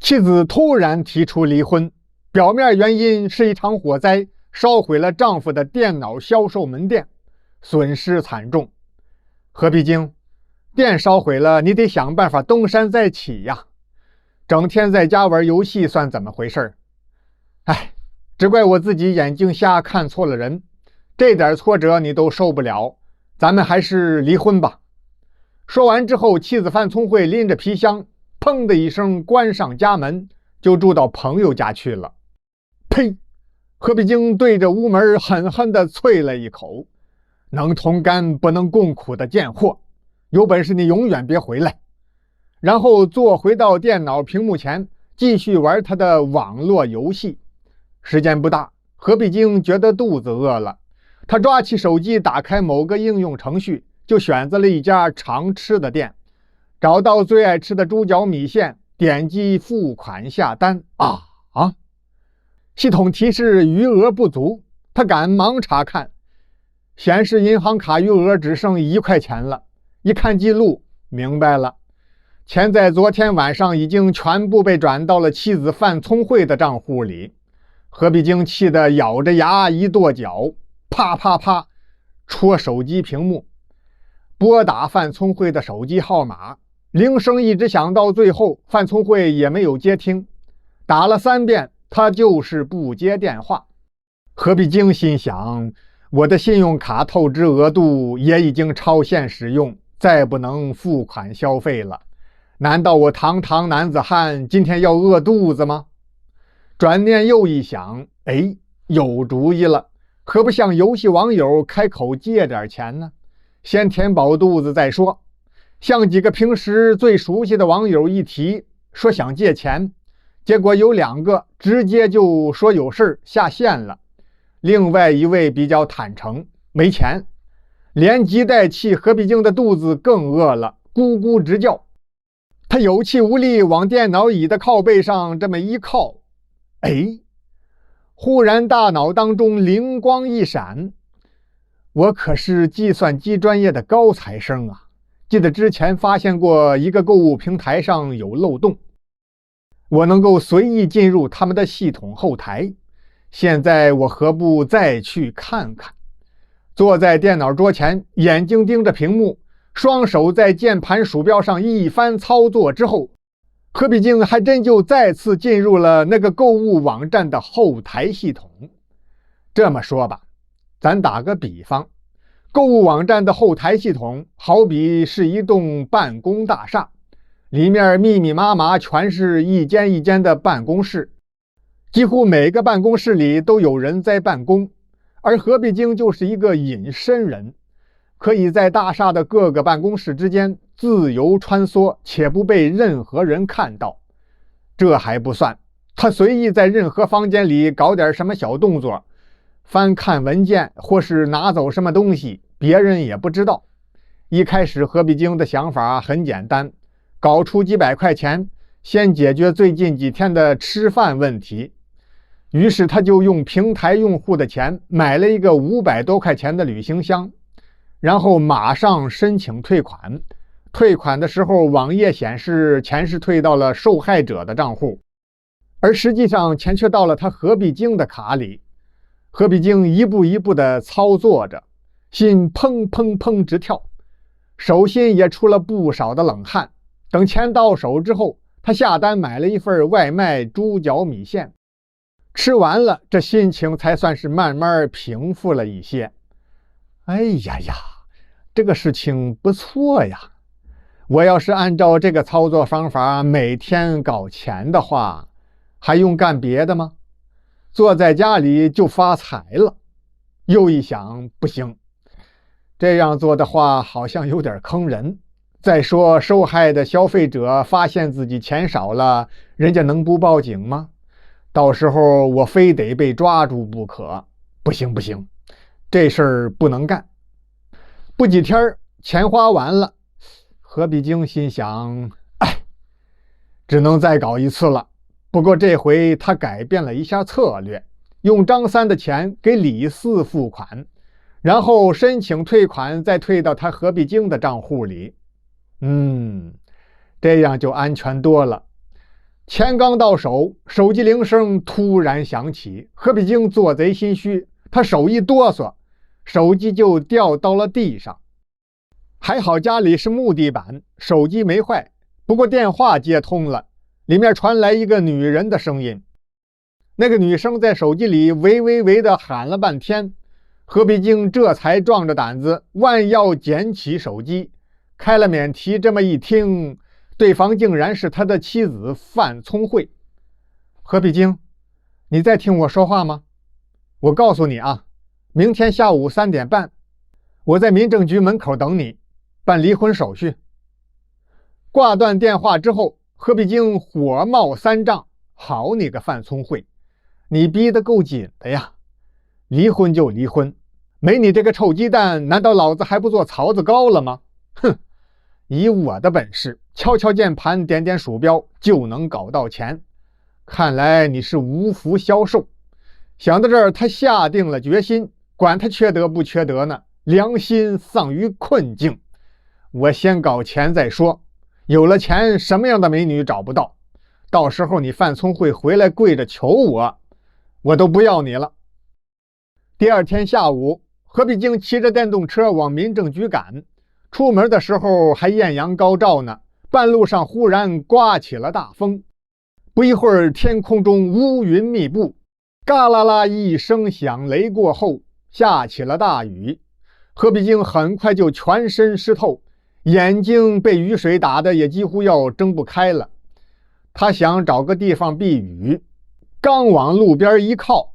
妻子突然提出离婚，表面原因是一场火灾烧毁了丈夫的电脑销售门店，损失惨重。何必经，店烧毁了，你得想办法东山再起呀。整天在家玩游戏算怎么回事？哎，只怪我自己眼睛瞎，看错了人。这点挫折你都受不了，咱们还是离婚吧。说完之后，妻子范聪慧拎着皮箱，砰的一声关上家门，就住到朋友家去了。呸！何必经对着屋门狠狠地啐了一口：“能同甘不能共苦的贱货，有本事你永远别回来！”然后坐回到电脑屏幕前，继续玩他的网络游戏。时间不大，何必经觉得肚子饿了，他抓起手机，打开某个应用程序，就选择了一家常吃的店，找到最爱吃的猪脚米线，点击付款下单。系统提示余额不足，他赶忙查看，显示银行卡余额只剩1块钱了。一看记录，明白了，钱在昨天晚上已经全部被转到了妻子范聪慧的账户里。何必经气得咬着牙一跺脚，啪啪啪戳手机屏幕，拨打范聪慧的手机号码，铃声一直响到最后，范聪慧也没有接听，打了3遍，他就是不接电话。何必经心想，我的信用卡透支额度也已经超限使用，再不能付款消费了，难道我堂堂男子汉今天要饿肚子吗？转念又一想，有主意了，何不向游戏网友开口借点钱呢？先填饱肚子再说。向几个平时最熟悉的网友一提，说想借钱，结果有2个直接就说有事下线了。另外一位比较坦诚，没钱。连急带气，何必经的肚子更饿了，咕咕直叫。他有气无力往电脑椅的靠背上这么一靠，忽然大脑当中灵光一闪，我可是计算机专业的高材生啊！记得之前发现过一个购物平台上有漏洞，我能够随意进入他们的系统后台。现在我何不再去看看？坐在电脑桌前，眼睛盯着屏幕，双手在键盘鼠标上一番操作之后，何必经还真就再次进入了那个购物网站的后台系统。这么说吧，咱打个比方，购物网站的后台系统好比是一栋办公大厦，里面密密麻麻全是一间一间的办公室，几乎每个办公室里都有人在办公，而何必经就是一个隐身人，可以在大厦的各个办公室之间自由穿梭，且不被任何人看到。这还不算，他随意在任何房间里搞点什么小动作，翻看文件或是拿走什么东西，别人也不知道。一开始何必经的想法很简单，搞出几百块钱，先解决最近几天的吃饭问题。于是他就用平台用户的钱买了一个500多块钱的旅行箱，然后马上申请退款。退款的时候，网页显示钱是退到了受害者的账户，而实际上钱却到了他何必经的卡里。何必经一步一步地操作着，心砰砰砰直跳，手心也出了不少的冷汗。等钱到手之后，他下单买了一份外卖猪脚米线，吃完了，这心情才算是慢慢平复了一些。这个事情不错呀，我要是按照这个操作方法每天搞钱的话，还用干别的吗？坐在家里就发财了。又一想，不行，这样做的话好像有点坑人。再说受害的消费者发现自己钱少了，人家能不报警吗？到时候我非得被抓住不可。不行，这事儿不能干。不几天，钱花完了，何必经心想，只能再搞一次了。不过这回他改变了一下策略，用张三的钱给李四付款，然后申请退款，再退到他何必经的账户里。这样就安全多了。钱刚到手，手机铃声突然响起。何必经做贼心虚，他手一哆嗦，手机就掉到了地上。还好家里是木地板，手机没坏，不过电话接通了，里面传来一个女人的声音。那个女生在手机里喂喂喂地喊了半天，何必经这才壮着胆子弯腰捡起手机，开了免提。这么一听，对方竟然是他的妻子范聪慧。何必经，你在听我说话吗？我告诉你啊，明天下午3点半，我在民政局门口等你，办离婚手续。挂断电话之后，何必经火冒三丈，好你个范聪慧，你逼得够紧的呀！离婚就离婚，没你这个臭鸡蛋，难道老子还不做槽子高了吗？哼！以我的本事，敲敲键盘，点点鼠标就能搞到钱。看来你是无福消受。想到这儿，他下定了决心，管他缺德不缺德呢，良心丧于困境。我先搞钱再说，有了钱，什么样的美女找不到？到时候你范聪慧回来跪着求我，我都不要你了。第二天下午，何必经骑着电动车往民政局赶。出门的时候还艳阳高照呢，半路上忽然刮起了大风，不一会儿天空中乌云密布，嘎啦啦一声响雷过后，下起了大雨。何必经很快就全身湿透，眼睛被雨水打得也几乎要睁不开了。他想找个地方避雨，刚往路边一靠，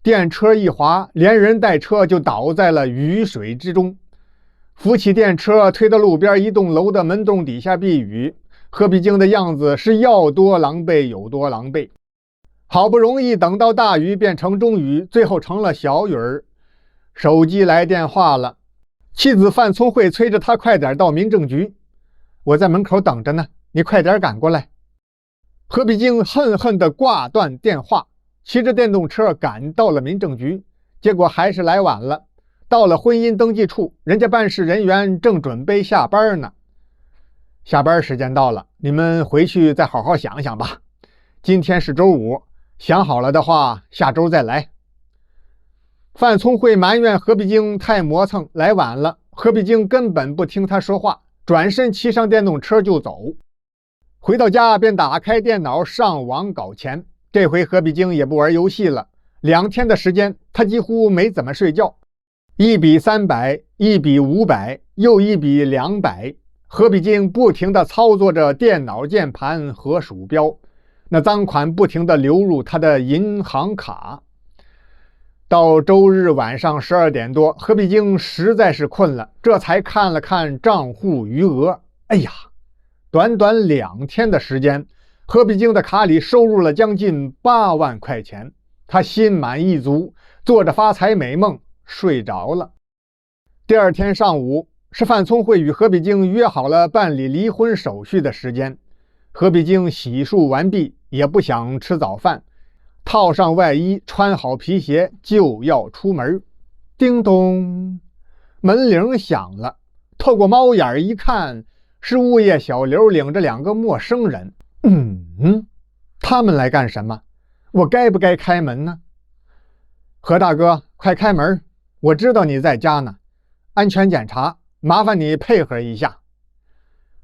电车一滑，连人带车就倒在了雨水之中。扶起电车，推到路边一栋楼的门洞底下避雨。何必经的样子是要多狼狈有多狼狈。好不容易等到大雨变成中雨，最后成了小雨儿。手机来电话了，妻子范聪慧催着他快点到民政局。我在门口等着呢，你快点赶过来。何必经恨恨地挂断电话，骑着电动车赶到了民政局，结果还是来晚了。到了婚姻登记处，人家办事人员正准备下班呢。下班时间到了，你们回去再好好想想吧。今天是周五，想好了的话，下周再来。范聪慧埋怨何必经太磨蹭，来晚了。何必经根本不听他说话，转身骑上电动车就走。回到家便打开电脑上网搞钱。这回何必经也不玩游戏了，2天的时间，他几乎没怎么睡觉。1比300，1比500，又1比200。何必经不停地操作着电脑键盘和鼠标，那赃款不停地流入他的银行卡。到周日晚上12点多，何必经实在是困了，这才看了看账户余额。哎呀，短短2天的时间，何必经的卡里收入了将近8万块钱。他心满意足，做着发财美梦睡着了。第二天上午，是范聪慧与何必经约好了办理离婚手续的时间。何必经洗漱完毕，也不想吃早饭，套上外衣，穿好皮鞋，就要出门。叮咚，门铃响了。透过猫眼一看，是物业小刘领着2个陌生人。他们来干什么？我该不该开门呢？何大哥，快开门，我知道你在家呢。安全检查，麻烦你配合一下。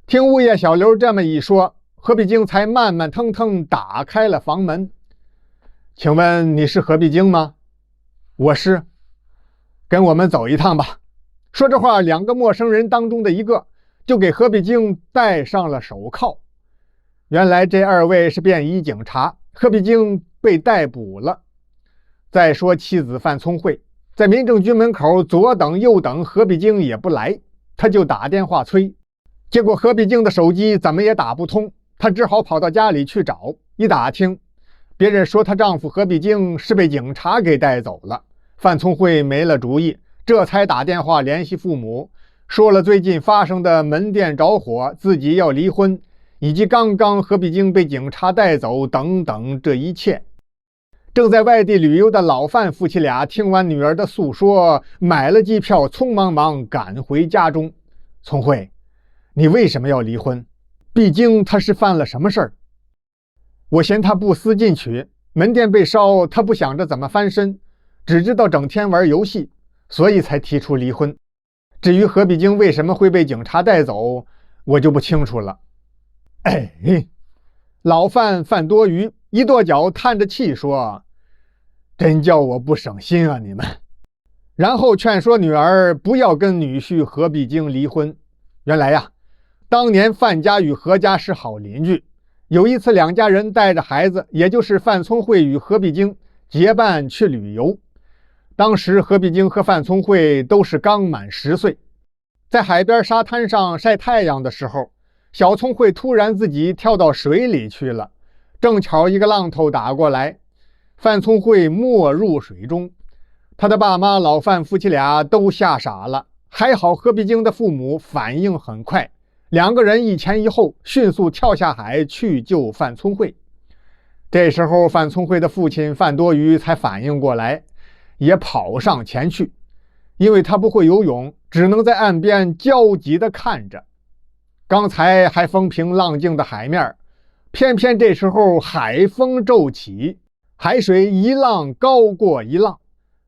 听物业小刘这么一说，何必经才慢慢腾腾打开了房门。请问你是何必经吗？我是。跟我们走一趟吧。说这话，2个陌生人当中的一个就给何必经戴上了手铐。原来这2位是便衣警察，何必经被逮捕了。再说妻子范聪慧在民政局门口左等右等，何必经也不来，他就打电话催，结果何必经的手机怎么也打不通，他只好跑到家里去找。一打听，别人说她丈夫何必经是被警察给带走了。范聪慧没了主意，这才打电话联系父母，说了最近发生的门店着火，自己要离婚，以及刚刚何必经被警察带走等等这一切。正在外地旅游的老范夫妻俩听完女儿的诉说，买了机票，匆忙忙赶回家中。聪慧，你为什么要离婚？毕竟他是犯了什么事儿？我嫌他不思进取，门店被烧，他不想着怎么翻身，只知道整天玩游戏，所以才提出离婚。至于何必经为什么会被警察带走，我就不清楚了。哎，老范范多余一跺脚，叹着气说：“真叫我不省心啊，你们。”然后劝说女儿不要跟女婿何必经离婚。原来呀，当年范家与何家是好邻居。有一次，两家人带着孩子，也就是范聪慧与何必经结伴去旅游。当时何必经和范聪慧都是刚满10岁，在海边沙滩上晒太阳的时候，小聪慧突然自己跳到水里去了，正巧一个浪头打过来，范聪慧没入水中。他的爸妈老范夫妻俩都吓傻了，还好何必经的父母反应很快，两个人一前一后迅速跳下海去救范聪慧。这时候范聪慧的父亲范多余才反应过来，也跑上前去，因为他不会游泳，只能在岸边焦急地看着。刚才还风平浪静的海面，偏偏这时候海风骤起，海水一浪高过一浪。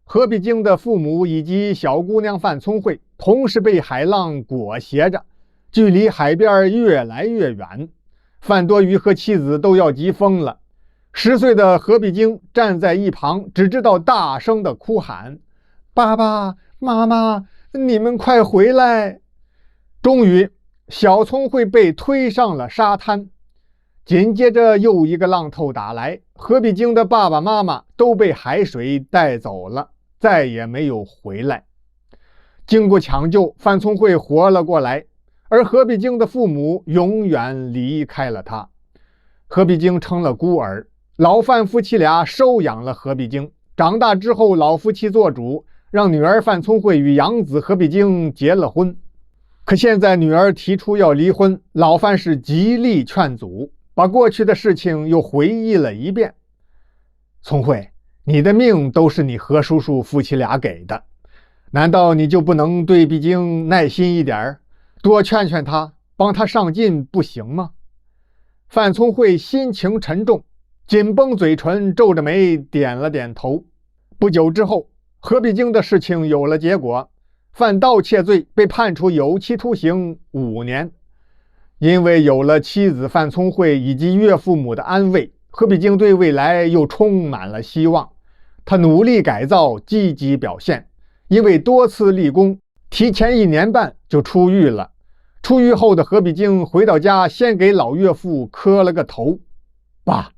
何必经的父母以及小姑娘范聪慧同时被海浪裹挟着，距离海边越来越远。范多余和妻子都要急疯了。10岁的何必经站在一旁，只知道大声地哭喊：“爸爸妈妈，你们快回来！”终于，小聪慧被推上了沙滩。紧接着又一个浪头打来，何必经的爸爸妈妈都被海水带走了，再也没有回来。经过抢救，范聪慧活了过来，而何必经的父母永远离开了他。何必经成了孤儿，老范夫妻俩收养了何必经。长大之后，老夫妻做主，让女儿范聪慧与养子何必经结了婚。可现在女儿提出要离婚，老范是极力劝阻，把过去的事情又回忆了一遍。聪慧，你的命都是你何叔叔夫妻俩给的，难道你就不能对必经耐心一点，多劝劝他，帮他上进不行吗？范聪慧心情沉重，紧绷嘴唇，皱着眉点了点头。不久之后，何必经的事情有了结果，犯盗窃罪被判处有期徒刑5年。因为有了妻子范聪慧以及岳父母的安慰，何必经对未来又充满了希望。他努力改造，积极表现，因为多次立功，提前1年半就出狱了。出狱后的何必经回到家，先给老岳父磕了个头：“爸，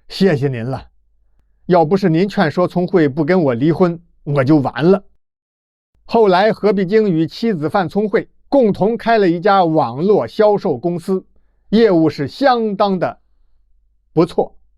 谢谢您了，要不是您劝说聪慧不跟我离婚，我就完了。”后来何必经与妻子范聪慧共同开了一家网络销售公司，业务是相当的不错。